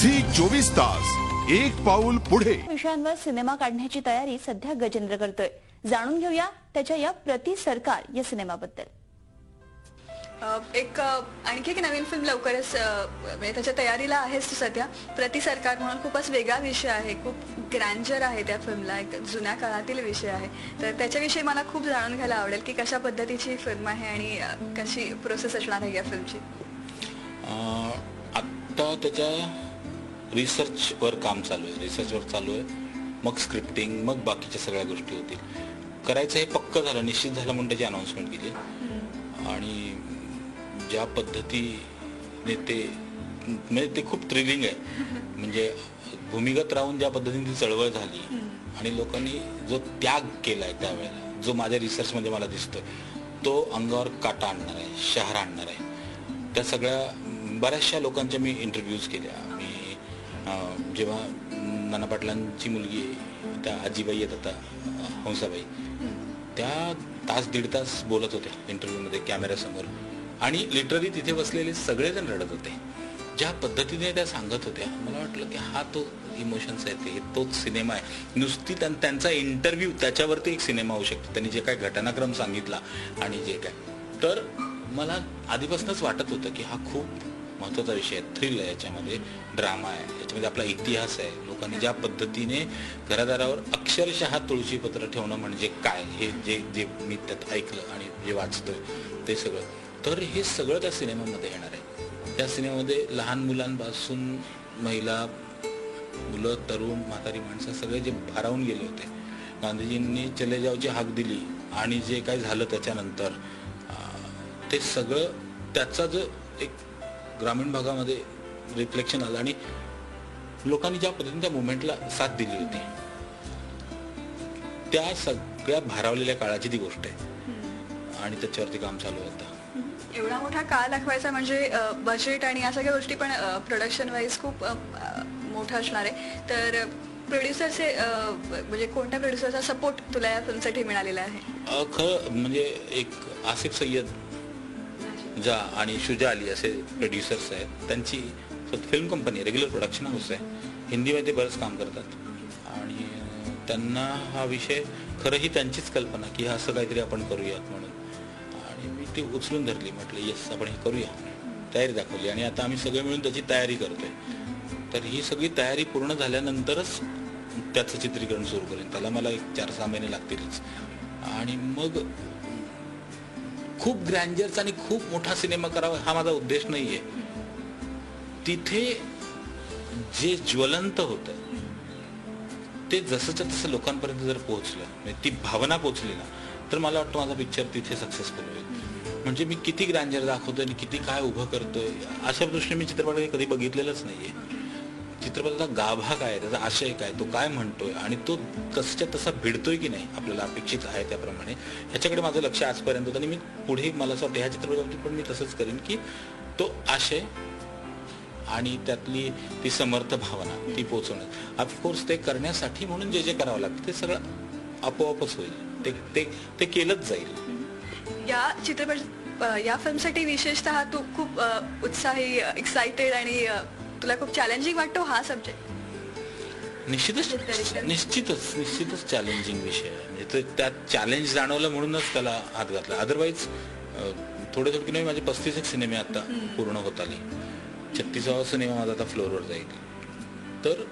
Zee 24 Taas एक पाऊल पुढे। विषयांवर सिनेमा काढण्याची तयारी सध्या गजेंद्र करतोय। जाणून घेऊया त्याच्या या प्रति सरकार या सिनेमाबद्दल। आणखी एक नवीन फिल्म लवकरच म्हणजे त्याच्या तयारीला आहेच सध्या। प्रति सरकार म्हणून खूपच वेगळा विषय आहे, खूप ग्रँजर आहे त्या फिल्मला, एक जुन्या काळातील विषय आहे। तर त्याच्याविषयी मला खूप जाणून घ्यायला आवडेल की कशा पद्धतीची फिल्म आहे आणि कशी प्रोसेस असणार आहे या फिल्मची। आता त्याच्या रिसर्च वर काम चालू आहे, मग स्क्रिप्टिंग, मग बाकीच्या सगळ्या गोष्टी होतील। करायचं हे पक्क झालं, निश्चित झालं म्हणून त्याची अनाउन्समेंट केली आणि ज्या पद्धतीने ते खूप थ्रिलिंग आहे। म्हणजे भूमिगत राहून ज्या पद्धतीने ती चळवळ झाली आणि लोकांनी जो त्याग केलाय त्यावेळेला, जो माझ्या रिसर्च मध्ये मला दिसतोय, तो अंगावर काटा आणणार आहे, शहर आणणार आहे। त्या सगळ्या बऱ्याचशा लोकांच्या मी इंटरव्ह्यूज केल्या। मी जेव्हा नाना पाटलांची मुलगी त्या आजीबाई आहेत आता हंसाबाई, त्या तास दीड तास बोलत होते इंटरव्ह्यू मध्ये कॅमेऱ्यासमोर आणि लिटरली तिथे बसलेले सगळेजण रडत होते। ज्या पद्धतीने त्या सांगत होत्या, मला वाटलं की हा तो इमोशन्स आहे, तोच सिनेमा आहे। नुसती त्यांचा इंटरव्ह्यू त्याच्यावरती एक सिनेमा होऊ शकतो, त्यांनी जे काय घटनाक्रम सांगितला आणि जे काय, तर मला आधीपासूनच वाटत होतं की हा खूप महत्त्वाचा विषय आहे, थ्रिल आहे, याच्यामध्ये ड्रामा आहे, याच्यामध्ये आपला इतिहास आहे। लोकांनी ज्या पद्धतीने घरादारावर अक्षरशः तुळशीपत्र ठेवणं म्हणजे काय, हे जे मी त्यात ऐकलं आणि जे वाचतोय ते सगळं, तर हे सगळं त्या सिनेमामध्ये येणार आहे। त्या सिनेमामध्ये लहान मुलांपासून महिला, मुलं, तरुण, म्हातारी माणसं सगळे जे भारावून गेले होते, गांधीजींनी चले जावची हाक दिली आणि जे काय झालं त्याच्यानंतर, ते सगळं त्याचा जो एक ग्रामीण भागामध्ये रिफ्लेक्शन आलं आणि लोकांनी ज्या पद्धतीने त्या मुवमेंटला साथ दिली होती, त्या सगळ्या भारावलेल्या काळाची ती गोष्ट आहे आणि त्याच्यावरती काम चालू होतं। एवढा मोठा काळ दाखवायचा म्हणजे बजेट आणि या सगळ्या गोष्टी पण प्रोडक्शन वाईज खूप मोठा असणार आहे। तर प्रोड्युसरचे म्हणजे कोणत्या प्रोड्युसरचा सपोर्ट तुला या फिल्मसाठी मिळालेला आहे? खरं म्हणजे एक आसिफ सय्यद जा आणि शुजा अली असे प्रोड्युसर्स आहेत। त्यांची film company, regular production house आहे, हिंदीमध्ये बरंच काम करतात आणि त्यांना हा विषय, खरं ही त्यांचीच कल्पना की असं काहीतरी आपण करूयात म्हणून, आणि मी ती उचलून धरली, म्हटलं येस आपण हे करूया, तयारी दाखवली आणि आता आम्ही सगळे मिळून त्याची तयारी करतोय। तर ही सगळी तयारी पूर्ण झाल्यानंतरच त्याचं चित्रीकरण सुरू करेन, त्याला मला 4-6 महिने लागतीलच आणि मग खूप ग्रँजर्स आणि खूप मोठा सिनेमा करावा हा माझा उद्देश नाहीये। तिथे जे ज्वलंत होतं ते जसंच्या तसं लोकांपर्यंत जर पोहोचलं, म्हणजे ती भावना पोहोचली ना, तर मला वाटतं माझा पिक्चर तिथे सक्सेसफुल होईल। म्हणजे मी किती ग्रँजर दाखवतोय आणि किती काय उभं करतोय, अशा दृष्टीने मी चित्रपट कधी बघितलेलंच नाहीये। चित्रपटाचा गाभा काय, त्याचा आशय काय, तो काय म्हणतोय आणि तो तसच्या तसा भिडतोय की नाही आपल्याला अपेक्षित आहे त्याप्रमाणे, ह्याच्याकडे माझं लक्ष आजपर्यंत होतं आणि मी पुढे मला असं वाटतं ह्या चित्रपटाबाबतीत पण मी तसंच करेन की तो आशय आणि त्यातली ती समर्थ भावना ती पोहोचवणं। ऑफकोर्स ते करण्यासाठी म्हणून जे करावं लागतं ते सगळं आपोआपच होईल, ते केलंच जाईल। या फिल्मसाठी विशेषतः तू खूप उत्साही, एक्साइटेड आणि तुला खूप चॅलेंजिंग वाटतो हा सब्जेक्ट? निश्चितच चॅलेंजिंग विषय आहे। म्हणजे त्यात चॅलेंज जाणवलं म्हणूनच त्याला हात घातला। अदरवाईज थोडे नाही, माझे 35 सिनेमे आता पूर्ण होत आले, 36वा सिनेमा माझा आता फ्लोअरवर जाईल। तर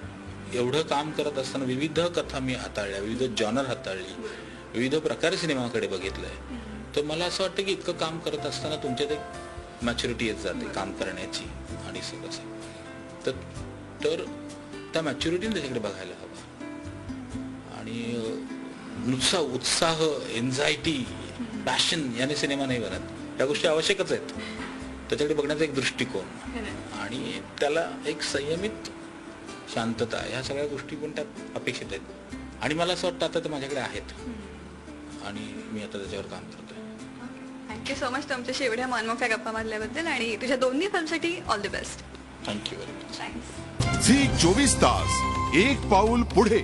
एवढं काम करत असताना विविध कथा मी हाताळल्या, विविध जॉनर हाताळली, विविध प्रकारे सिनेमाकडे बघितलंय। तर मला असं वाटतं की इतकं काम करत असताना तुमच्यात एक मॅच्युरिटी येत जाते काम करण्याची आणि सगळं, तर त्या मॅच्युरिटीने त्याच्याकडे बघायला हवं आणि नुसता उत्साह, एन्झायटी, पॅशन याने सिनेमा नाही बनत, त्या गोष्टी आवश्यकच आहेत। त्याच्याकडे बघण्याचा एक दृष्टिकोन आणि त्याला एक संयमित शांतता, ह्या सगळ्या गोष्टी पण त्यात अपेक्षित आहेत आणि मला असं वाटतं आता ते माझ्याकडे आहेत आणि मी आता त्याच्यावर काम करतोय। थँक्यू सो मच तुमच्याशी एवढ्या मनमोकळ्या गप्पा मारल्याबद्दल आणि तुझ्या दोन्ही फिल्मसाठी all the best. Thank you very much. Thanks. Zee 24 Taas एक पाऊल पुढे।